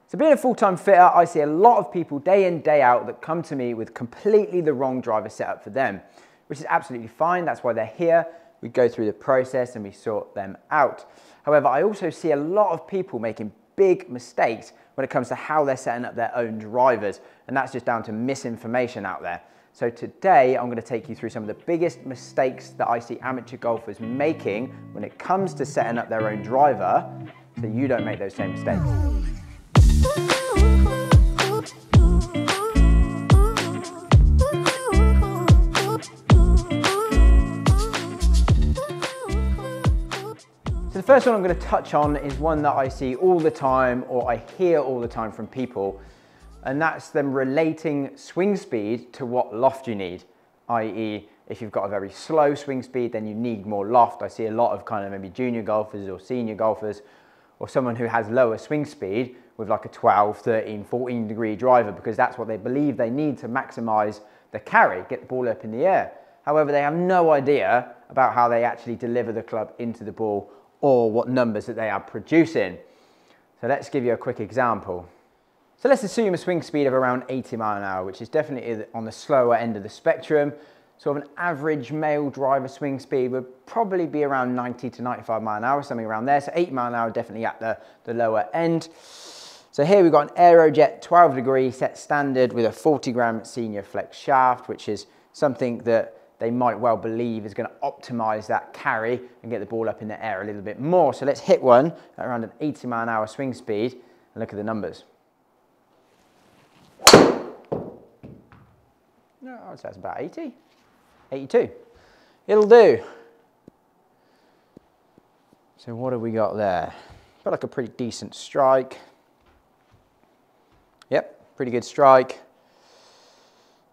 So being a full-time fitter, I see a lot of people day in, day out that come to me with completely the wrong driver setup for them, which is absolutely fine. That's why they're here. We go through the process and we sort them out. However, I also see a lot of people making big mistakes when it comes to how they're setting up their own drivers, and that's just down to misinformation out there. So today I'm going to take you through some of the biggest mistakes that I see amateur golfers making when it comes to setting up their own driver, so you don't make those same mistakes. So the first one I'm going to touch on is one that I see all the time, or I hear all the time from people, and that's them relating swing speed to what loft you need, i.e. if you've got a very slow swing speed, then you need more loft. I see a lot of kind of maybe junior golfers or senior golfers, or someone who has lower swing speed with like a 12, 13, 14 degree driver, because that's what they believe they need to maximize the carry, get the ball up in the air. However, they have no idea about how they actually deliver the club into the ball or what numbers that they are producing. So let's give you a quick example. So let's assume a swing speed of around 80 miles an hour, which is definitely on the slower end of the spectrum. So an average male driver swing speed would probably be around 90 to 95 miles an hour, something around there. So 80 miles an hour definitely at the lower end. So here we've got an Aerojet 12 degree set standard with a 40 gram senior flex shaft, which is something that they might well believe is going to optimize that carry and get the ball up in the air a little bit more. So let's hit one at around an 80 mile an hour swing speed and look at the numbers. No, I'd say that's about 80, 82. It'll do. So what have we got there? Got like a pretty decent strike. Yep, pretty good strike.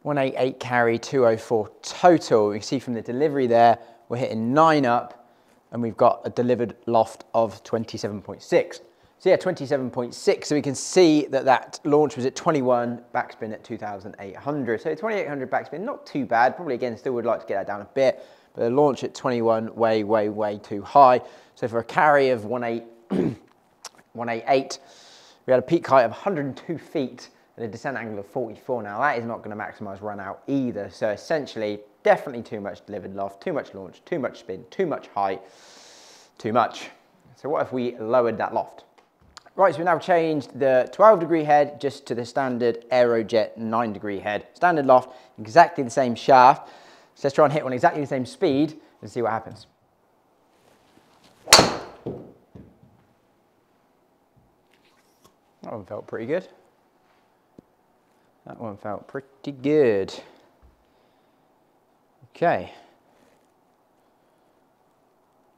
188 carry, 204 total. You can see from the delivery there, we're hitting 9 up and we've got a delivered loft of 27.6. So yeah, 27.6. So we can see that that launch was at 21, backspin at 2,800. So 2,800 backspin, not too bad. Probably again, still would like to get that down a bit, but the launch at 21, way too high. So for a carry of 188, we had a peak height of 102 feet and a descent angle of 44. Now that is not going to maximize run out either. So essentially, definitely too much delivered loft, too much launch, too much spin, too much height, too much. So what if we lowered that loft? Right, so we've now changed the 12 degree head just to the standard Aerojet 9 degree head. Standard loft, exactly the same shaft. So let's try and hit one exactly the same speed and see what happens. That one felt pretty good. That one felt pretty good. Okay.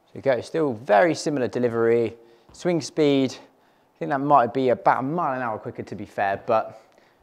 So you go, still very similar delivery, swing speed. I think that might be about a mile an hour quicker to be fair, but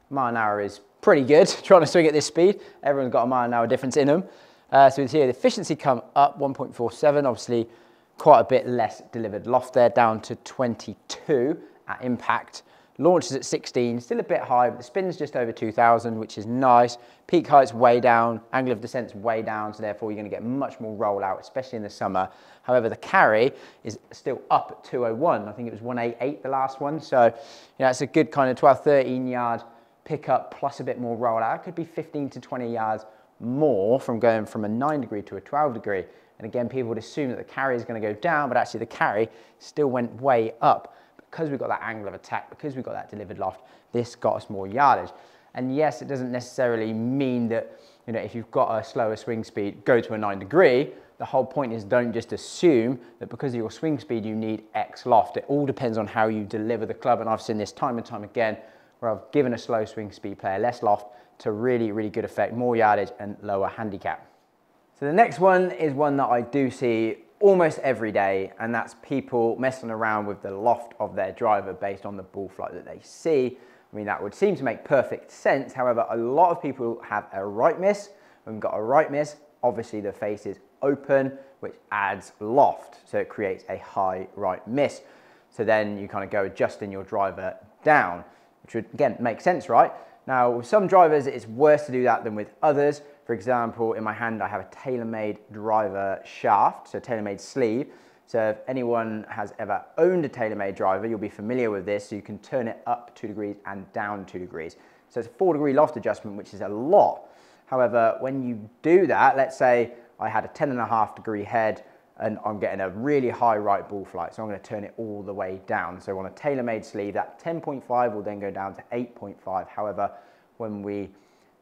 a mile an hour is pretty good trying to swing at this speed. Everyone's got a mile an hour difference in them. So you can see the efficiency come up 1.47, obviously quite a bit less delivered loft there, down to 22 at impact. Launches at 16, still a bit high, but the spin's just over 2,000, which is nice. Peak height's way down, angle of descent's way down, so therefore you're going to get much more rollout, especially in the summer. However, the carry is still up at 201. I think it was 188 the last one, so you know, it's a good kind of 12, 13 yard pickup plus a bit more rollout. It could be 15 to 20 yards more from going from a 9 degree to a 12 degree. And again, people would assume that the carry is going to go down, but actually the carry still went way up. Because we've got that angle of attack, because we've got that delivered loft, this got us more yardage. And yes, it doesn't necessarily mean that, you know, if you've got a slower swing speed, go to a 9 degree. The whole point is don't just assume that because of your swing speed, you need X loft. It all depends on how you deliver the club. And I've seen this time and time again, where I've given a slow swing speed player less loft to really, really good effect, more yardage and lower handicap. So the next one is one that I do see almost every day, and that's people messing around with the loft of their driver based on the ball flight that they see. I mean, that would seem to make perfect sense. However, a lot of people have a right miss. When we've got a right miss, obviously the face is open, which adds loft. So it creates a high right miss. So then you kind of go adjusting your driver down, which would, again, make sense, right? Now, with some drivers, it's worse to do that than with others. For example, in my hand, I have a tailor-made driver shaft, so tailor-made sleeve. So if anyone has ever owned a TaylorMade driver, you'll be familiar with this. So you can turn it up 2 degrees and down 2 degrees. So it's a 4-degree loft adjustment, which is a lot. However, when you do that, let's say I had a 10.5-degree head and I'm getting a really high right ball flight. So I'm going to turn it all the way down. So on a TaylorMade sleeve, that 10.5 will then go down to 8.5. However, when we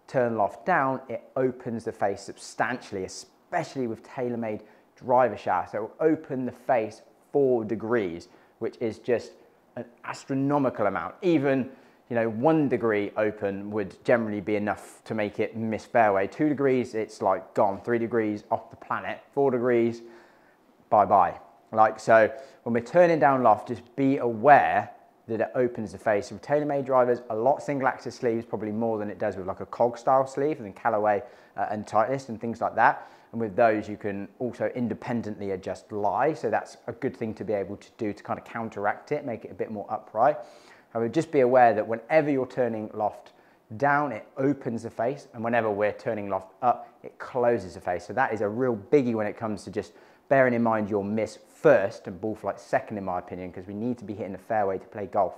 turn loft down, it opens the face substantially, especially with TaylorMade driver shaft. So it will open the face 4 degrees, which is just an astronomical amount. Even 1 degree open would generally be enough to make it miss fairway. 2 degrees, it's like gone. 3 degrees, off the planet. 4 degrees, bye-bye. So when we're turning down loft, just be aware that it opens the face. With TaylorMade drivers, a lot single axis sleeves, probably more than it does with like a cog style sleeve and Callaway and Titleist and things like that. And with those, you can also independently adjust lie. So that's a good thing to be able to do to kind of counteract it, make it a bit more upright. However, just be aware that whenever you're turning loft down, it opens the face. And whenever we're turning loft up, it closes the face. So that is a real biggie when it comes to just bearing in mind your miss first and ball flight second, in my opinion, because we need to be hitting the fairway to play golf.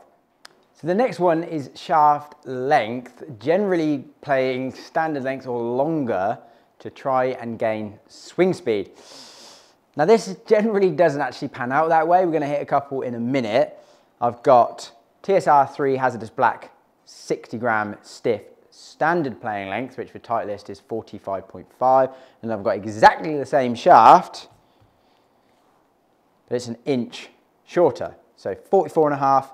So the next one is shaft length, generally playing standard length or longer to try and gain swing speed. Now this generally doesn't actually pan out that way. We're going to hit a couple in a minute. I've got TSR3 Hazardous Black 60 gram stiff standard playing length, which for Titleist is 45.5, and I've got exactly the same shaft, but it's an inch shorter. So 44.5,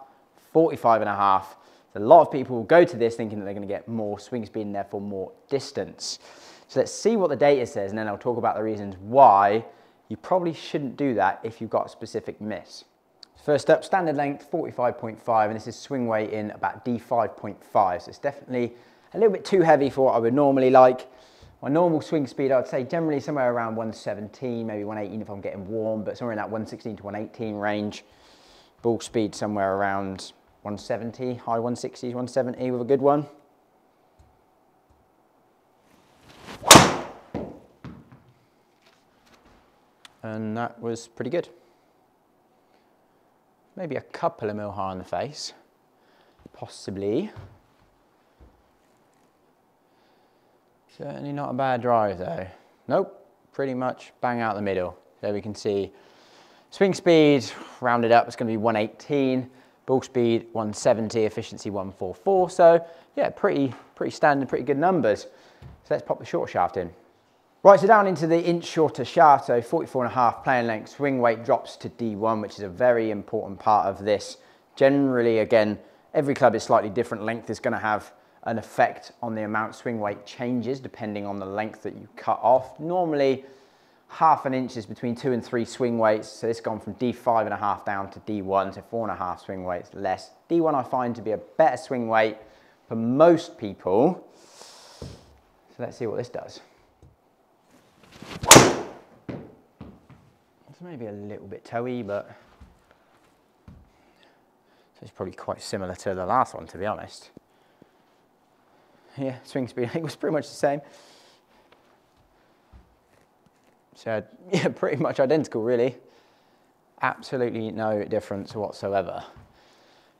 45.5. So a lot of people will go to this thinking that they're going to get more swing speed and therefore more distance. So let's see what the data says, and then I'll talk about the reasons why you probably shouldn't do that if you've got a specific miss. First up, standard length 45.5, and this is swing weight in about D5.5. So it's definitely a little bit too heavy for what I would normally like. My normal swing speed, I'd say generally somewhere around 117, maybe 118 if I'm getting warm, but somewhere in that 116 to 118 range. Ball speed somewhere around 170, high 160s, 170 with a good one. And that was pretty good. Maybe a couple of mil high on the face, possibly. Certainly not a bad drive though. Nope, pretty much bang out the middle. So we can see swing speed, rounded up, it's going to be 118. Ball speed 170, efficiency 144. So yeah, pretty standard, pretty good numbers. So let's pop the short shaft in. Right, so down into the inch shorter shaft, so 44.5 playing length, swing weight drops to D1, which is a very important part of this. Generally, again, every club is slightly different. Length is going to have an effect on the amount swing weight changes depending on the length that you cut off. Normally, half an inch is between 2 and 3 swing weights. So it's gone from D5.5 down to D1, so 4.5 swing weights less. D1 I find to be a better swing weight for most people. So let's see what this does. It's maybe a little bit toey, but it's probably quite similar to the last one, to be honest. Yeah, swing speed I think was pretty much the same. So yeah, pretty much identical really. Absolutely no difference whatsoever.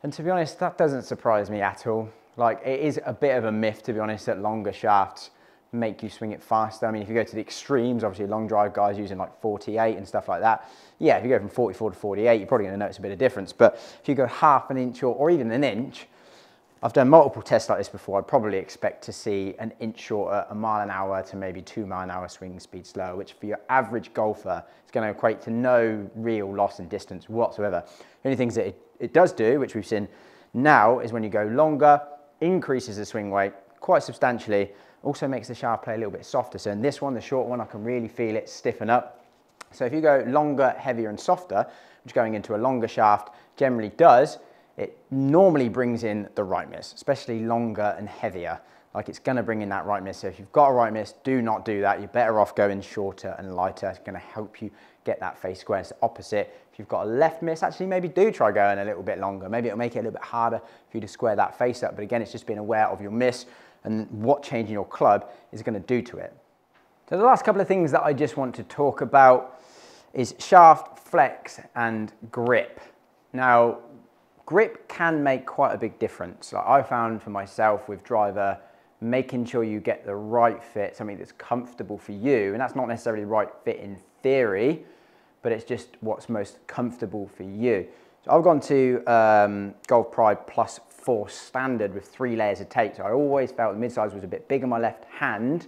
And to be honest, that doesn't surprise me at all. Like, it is a bit of a myth, to be honest, that longer shafts make you swing it faster. I mean, if you go to the extremes, obviously long drive guys using like 48 and stuff like that. Yeah, if you go from 44 to 48, you're probably going to notice a bit of difference. But if you go half an inch or even an inch, I've done multiple tests like this before. I'd probably expect to see an inch shorter, 1 mile an hour to maybe 2 mile an hour swing speed slower, which for your average golfer is going to equate to no real loss in distance whatsoever. The only things that it does do, which we've seen now, is when you go longer, increases the swing weight quite substantially, also makes the shaft play a little bit softer. So in this one, the short one, I can really feel it stiffen up. So if you go longer, heavier and softer, which going into a longer shaft generally does, it normally brings in the right miss, especially longer and heavier. Like, it's going to bring in that right miss. So if you've got a right miss, do not do that. You're better off going shorter and lighter. It's going to help you get that face square. It's the opposite. If you've got a left miss, actually maybe do try going a little bit longer. Maybe it'll make it a little bit harder for you to square that face up. But again, it's just being aware of your miss and what changing your club is going to do to it. So the last couple of things that I just want to talk about is shaft, flex, and grip. Now, grip can make quite a big difference. Like I found for myself with driver, making sure you get the right fit, something that's comfortable for you, and that's not necessarily the right fit in theory, but it's just what's most comfortable for you. So I've gone to Golf Pride Plus 4 standard with 3 layers of tape. So I always felt the mid-size was a bit big on my left hand,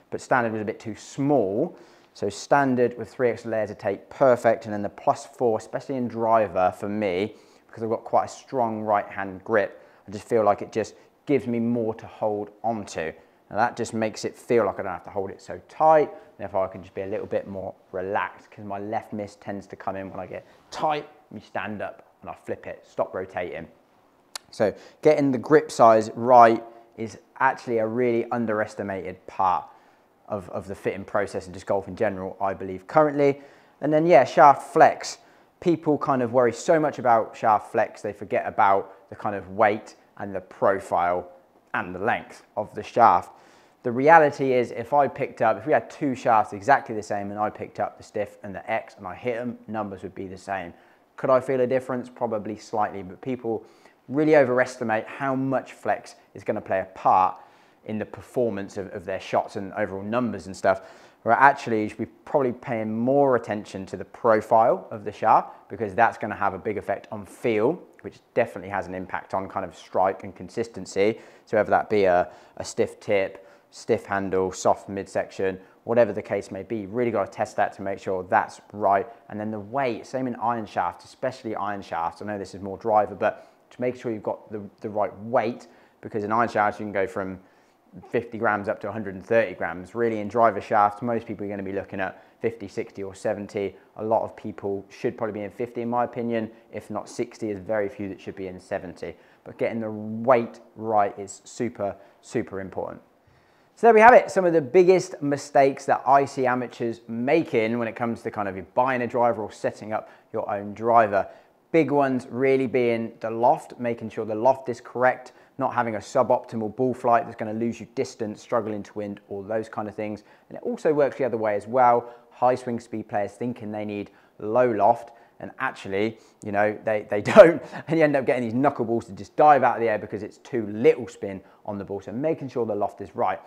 but standard was a bit too small. So standard with 3 extra layers of tape, perfect. And then the Plus 4, especially in driver for me, because I've got quite a strong right hand grip, I just feel like it just gives me more to hold onto. And that just makes it feel like I don't have to hold it so tight. Therefore, I can just be a little bit more relaxed because my left miss tends to come in when I get tight. You stand up and I flip it, stop rotating. So getting the grip size right is actually a really underestimated part of the fitting process and just golf in general, I believe currently. And then yeah, shaft flex. People kind of worry so much about shaft flex, they forget about the kind of weight and the profile and the length of the shaft. The reality is if we had 2 shafts exactly the same and I picked up the stiff and the X and I hit them, numbers would be the same. Could I feel a difference? Probably slightly, but people really overestimate how much flex is going to play a part in the performance of their shots and overall numbers and stuff, where actually you should be probably paying more attention to the profile of the shaft because that's going to have a big effect on feel, which definitely has an impact on kind of strike and consistency. So whether that be a stiff tip, stiff handle, soft midsection, whatever the case may be, you really got to test that to make sure that's right. And then the weight, same in iron shafts, especially iron shafts. I know this is more driver, but to make sure you've got the right weight, because in iron shafts you can go from 50 grams up to 130 grams. Really in driver shafts, most people are going to be looking at 50, 60 or 70. A lot of people should probably be in 50 in my opinion. If not 60, there's very few that should be in 70. But getting the weight right is super, super important. So there we have it, some of the biggest mistakes that I see amateurs making when it comes to kind of buying a driver or setting up your own driver. Big ones really being the loft, making sure the loft is correct, not having a suboptimal ball flight that's going to lose you distance, struggling to wind, all those kind of things. And it also works the other way as well. High swing speed players thinking they need low loft, and actually, you know, they don't, and you end up getting these knuckleballs to just dive out of the air because it's too little spin on the ball. So making sure the loft is right.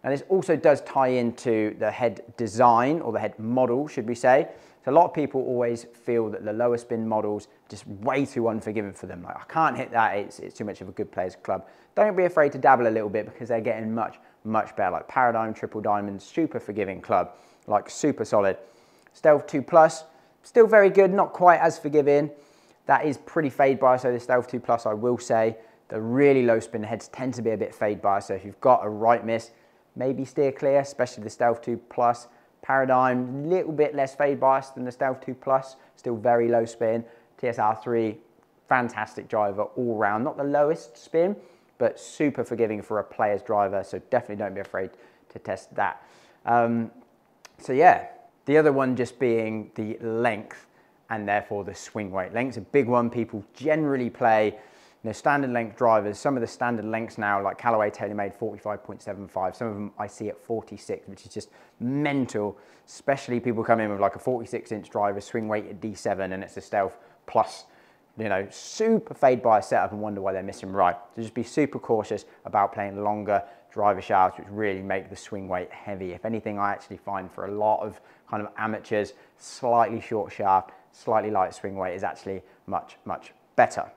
Now this also does tie into the head design, or the head model, should we say. So a lot of people always feel that the lower spin models are just way too unforgiving for them. Like, I can't hit that, it's too much of a good player's club. Don't be afraid to dabble a little bit because they're getting much, much better. Like Paradigm, Triple Diamond, super forgiving club, like super solid. Stealth 2 Plus, still very good, not quite as forgiving. That is pretty fade bias, so the Stealth 2 Plus, I will say, the really low spin heads tend to be a bit fade bias, so if you've got a right miss, maybe steer clear, especially the Stealth 2 Plus. Paradigm, a little bit less fade bias than the Stealth 2 Plus, still very low spin. TSR 3, fantastic driver all round. Not the lowest spin, but super forgiving for a player's driver, so definitely don't be afraid to test that. So yeah, the other one just being the length and therefore the swing weight. Length's a big one. People generally play standard length drivers. Some of the standard lengths now, like Callaway TaylorMade 45.75, some of them I see at 46, which is just mental, especially people come in with like a 46-inch driver, swing weight at D7, and it's a Stealth Plus, you know, super fade bias setup and wonder why they're missing right. So just be super cautious about playing longer driver shafts, which really make the swing weight heavy. If anything, I actually find for a lot of kind of amateurs, slightly short shaft, slightly light swing weight is actually much, much better.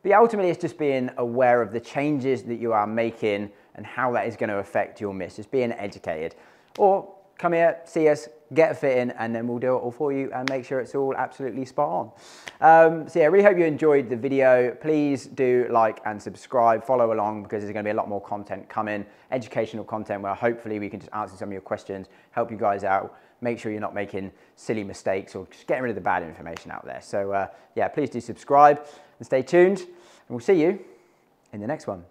But ultimately, it's just being aware of the changes that you are making and how that is going to affect your miss. Just being educated. Or come here, see us, get a fit in, and then we'll do it all for you and make sure it's all absolutely spot on. So yeah, I really hope you enjoyed the video. Please do like and subscribe, follow along, because there's going to be a lot more content coming, educational content where hopefully we can just answer some of your questions, help you guys out, make sure you're not making silly mistakes or just getting rid of the bad information out there. So yeah, please do subscribe and stay tuned, and we'll see you in the next one.